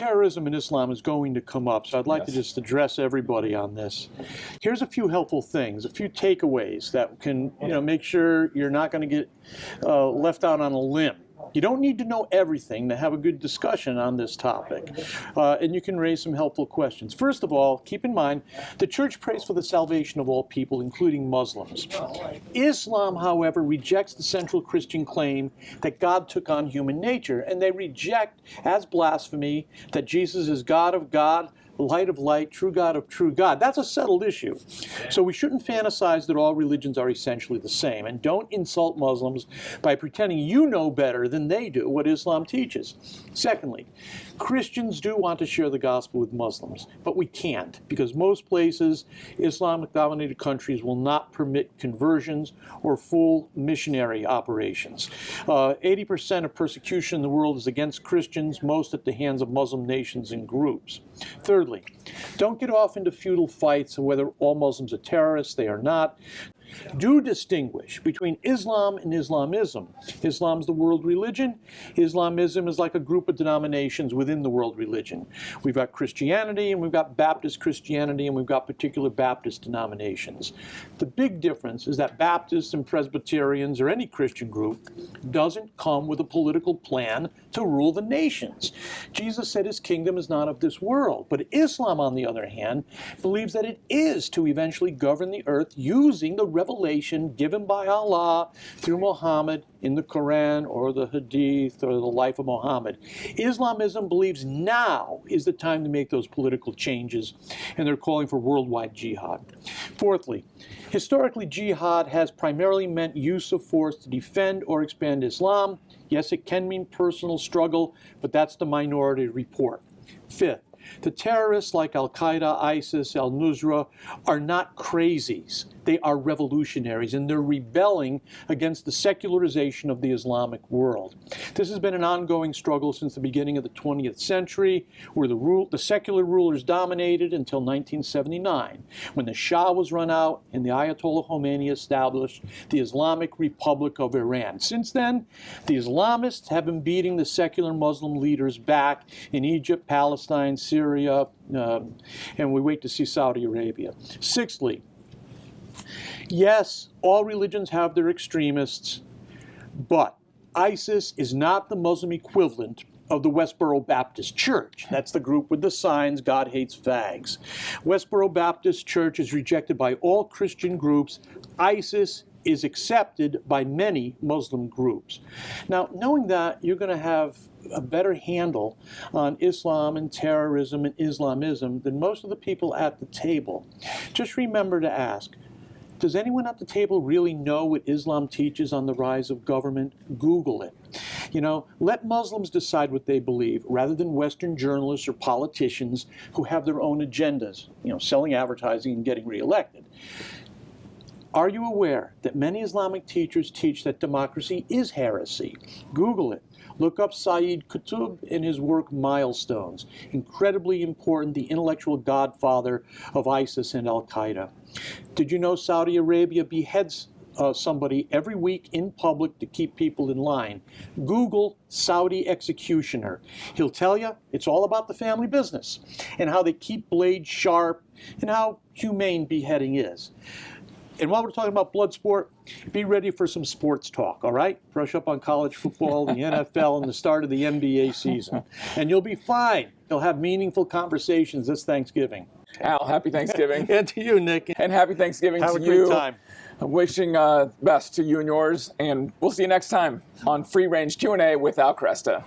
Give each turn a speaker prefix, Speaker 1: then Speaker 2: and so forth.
Speaker 1: terrorism in Islam is going to come up, so I'd like to just address everybody on this. Here's a few helpful things, a few takeaways that can make sure you're not going to get left out on a limb. You don't need to know everything to have a good discussion on this topic, and you can raise some helpful questions. First of all, keep in mind, the Church prays for the salvation of all people, including Muslims. Islam, however, rejects the central Christian claim that God took on human nature, and they reject as blasphemy that Jesus is God of God, light of light, true God of true God. That's a settled issue. So we shouldn't fantasize that all religions are essentially the same. And don't insult Muslims by pretending you know better than they do what Islam teaches. Secondly, Christians do want to share the gospel with Muslims, but we can't because most places, Islamic-dominated countries, will not permit conversions or full missionary operations. 80% of persecution in the world is against Christians, most at the hands of Muslim nations and groups. Thirdly, don't get off into futile fights of whether all Muslims are terrorists. They are not. Do distinguish between Islam and Islamism. Islam's the world religion. Islamism is like a group of denominations within the world religion. We've got Christianity, and we've got Baptist Christianity, and we've got particular Baptist denominations. The big difference is that Baptists and Presbyterians, or any Christian group, doesn't come with a political plan to rule the nations. Jesus said his kingdom is not of this world. But Islam, on the other hand, believes that it is to eventually govern the earth using the revelation given by Allah through Muhammad in the Quran or the Hadith or the life of Muhammad. Islamism believes now is the time to make those political changes, and they're calling for worldwide jihad. Fourthly, historically, jihad has primarily meant use of force to defend or expand Islam. Yes, it can mean personal struggle, but that's the minority report. Fifth, the terrorists like Al-Qaeda, ISIS, Al-Nusra are not crazies. They are revolutionaries, and they're rebelling against the secularization of the Islamic world. This has been an ongoing struggle since the beginning of the 20th century, where the secular rulers dominated until 1979, when the Shah was run out and the Ayatollah Khomeini established the Islamic Republic of Iran. Since then, the Islamists have been beating the secular Muslim leaders back in Egypt, Palestine, Syria, and we wait to see Saudi Arabia. Sixthly, yes, all religions have their extremists, but ISIS is not the Muslim equivalent of the Westboro Baptist Church. That's the group with the signs, God hates fags. Westboro Baptist Church is rejected by all Christian groups. ISIS is accepted by many Muslim groups. Now, knowing that, you're going to have a better handle on Islam and terrorism and Islamism than most of the people at the table. Just remember to ask, does anyone at the table really know what Islam teaches on the rise of government? Google it. Let Muslims decide what they believe rather than Western journalists or politicians who have their own agendas, selling advertising and getting reelected. Are you aware that many Islamic teachers teach that democracy is heresy? Google it. Look up Sayyid Qutb in his work Milestones. Incredibly important, the intellectual godfather of ISIS and Al-Qaeda. Did you know Saudi Arabia beheads somebody every week in public to keep people in line? Google Saudi executioner. He'll tell you it's all about the family business and how they keep blades sharp and how humane beheading is. And while we're talking about blood sport, be ready for some sports talk, all right? Brush up on college football, the NFL, and the start of the NBA season. And you'll be fine. You'll have meaningful conversations this Thanksgiving.
Speaker 2: Al, happy Thanksgiving.
Speaker 1: And to you, Nick.
Speaker 2: And happy Thanksgiving to you.
Speaker 1: Have a great time.
Speaker 2: Wishing best to you and yours. And we'll see you next time on Free Range Q&A with Al Cresta.